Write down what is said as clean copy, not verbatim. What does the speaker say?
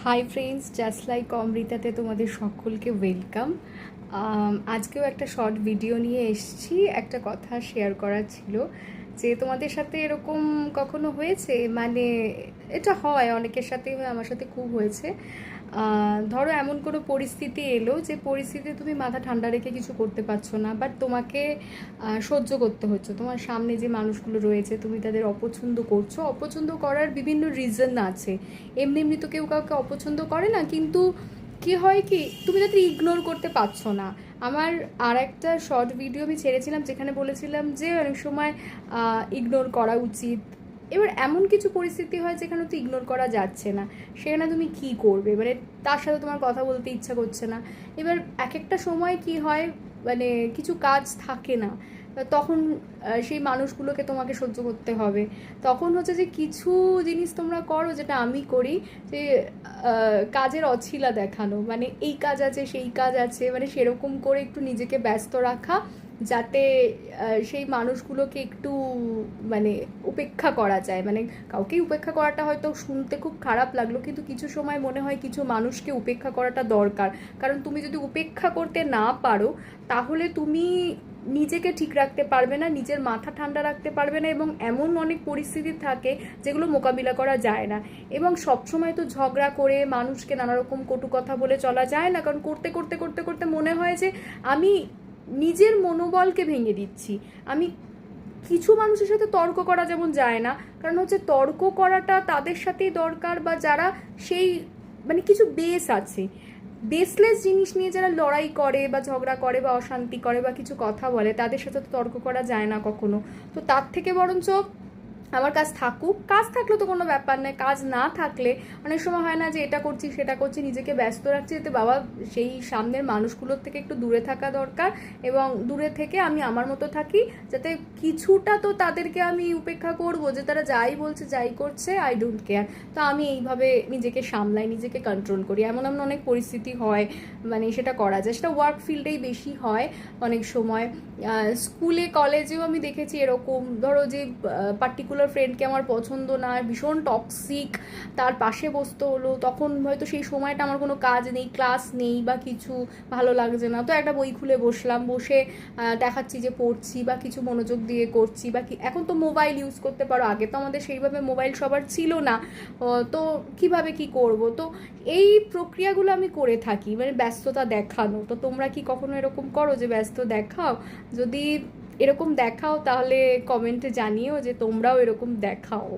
Hi friends, just like অমৃতাতে তোমাদের সকলকে welcome. আজকেও একটা শর্ট ভিডিও নিয়ে এসেছি। একটা কথা শেয়ার করার ছিল যে তোমাদের সাথে এরকম কখনো হয়েছে, মানে এটা হয় অনেকের সাথেই হয়, আমার সাথে খুব হয়েছে। ধরো এমন কোনো পরিস্থিতি এলো যে পরিস্থিতিতে তুমি মাথা ঠান্ডা রেখে কিছু করতে পারছো না, বাট তোমাকে সহ্য করতে হচ্ছে। তোমার সামনে যে মানুষগুলো রয়েছে তুমি তাদের অপছন্দ করছো, অপছন্দ করার বিভিন্ন রিজন আছে। এমনি এমনি তো কেউ কাউকে অপছন্দ করে না, কিন্তু কি হয় কি তুমি তাদের ইগনোর করতে পারছো না। আমার আর একটা শর্ট ভিডিও আমি ছেড়েছিলাম যেখানে বলেছিলাম যে অনেক সময় ইগনোর করা উচিত। এবার এমন কিছু পরিস্থিতি হয় যেখানে তো ইগনোর করা যাচ্ছে না, সেখানে তুমি কি করবে? মানে তার সাথে তোমার কথা বলতে ইচ্ছা করছে না। এবার এক একটা সময় কি হয়, মানে কিছু কাজ থাকে না, তখন সেই মানুষগুলোকে তোমাকে সহ্য করতে হবে। তখন হচ্ছে যে কিছু জিনিস তোমরা করো, যেটা আমি করি, যে কাজের অছিলা দেখানো, মানে এই কাজ আছে সেই কাজ আছে, মানে সেরকম করে একটু নিজেকে ব্যস্ত রাখা, যাতে সেই মানুষগুলোকে একটু মানে উপেক্ষা করা যায়। মানে কাউকেই উপেক্ষা করাটা হয়তো শুনতে খুব খারাপ লাগলো, কিন্তু কিছু সময় মনে হয় কিছু মানুষকে উপেক্ষা করাটা দরকার। কারণ তুমি যদি উপেক্ষা করতে না পারো তাহলে তুমি নিজেকে ঠিক রাখতে পারবে না, নিজের মাথা ঠান্ডা রাখতে পারবে না, এবং এমন অনেক পরিস্থিতি থাকে যেগুলো মোকাবিলা করা যায় না। এবং সবসময় তো ঝগড়া করে মানুষকে নানা রকম কটু কথা বলে চলা যায় না, কারণ করতে করতে করতে করতে মনে হয় যে আমি নিজের মনোবলকে ভেঙে দিচ্ছি। আমি কিছু মানুষের সাথে তর্ক করা যেমন যায় না, কারণ হচ্ছে তর্ক করাটা তাদের সাথেই দরকার, বা যারা সেই মানে কিছু বেস আছে, বেসলেস জিনিস নিয়ে যারা লড়াই করে বা ঝগড়া করে বা অশান্তি করে বা কিছু কথা বলে, তাদের সাথে তো তর্ক করা যায় না কখনো। তো তার থেকে বরঞ্চ আমার কাজ থাকুক, কাজ থাকলে তো কোনো ব্যাপার নয়, কাজ না থাকলে অনেক সময় হয় না যে এটা করছি সেটা করছি, নিজেকে ব্যস্ত রাখছি, যাতে বাবা সেই সামনের মানুষগুলোর থেকে একটু দূরে থাকা দরকার, এবং দূরে থেকে আমি আমার মতো থাকি, যাতে কিছুটা তো তাদেরকে আমি উপেক্ষা করবো, যে তারা যাই বলছে যাই করছে আই ডোন্ট কেয়ার। তো আমি এইভাবে নিজেকে সামলাই, নিজেকে কন্ট্রোল করি। এমন এমন অনেক পরিস্থিতি হয়, মানে সেটা করা যায়, সেটা ওয়ার্ক ফিল্ডেই বেশি হয় অনেক সময়। স্কুলে কলেজেও আমি দেখেছি এরকম, ধরো যে পার্টিকুলার ফ্রেন্ডকে আমার পছন্দ না, ভীষণ টক্সিক, তার পাশে বসতে হলো, তখন হয়তো সেই সময়টা আমার কোনো কাজ নেই, ক্লাস নেই বা কিছু, ভালো লাগছে না, তো একটা বই খুলে বসলাম, বসে দেখাচ্ছি যে পড়ছি বা কিছু মনোযোগ দিয়ে করছি, বা কি এখন তো মোবাইল ইউজ করতে পারো, আগে তো আমাদের সেইভাবে মোবাইল সবার ছিল না। তো কিভাবে কি করব? তো এই প্রক্রিয়াগুলো আমি করে থাকি, মানে ব্যস্ততা দেখানো। তো তোমরা কি কখনো এরকম করো যে ব্যস্ত দেখাও? যদি এরকম দেখাও তাহলে কমেন্টে জানিও যে তোমরাও এরকম দেখাও।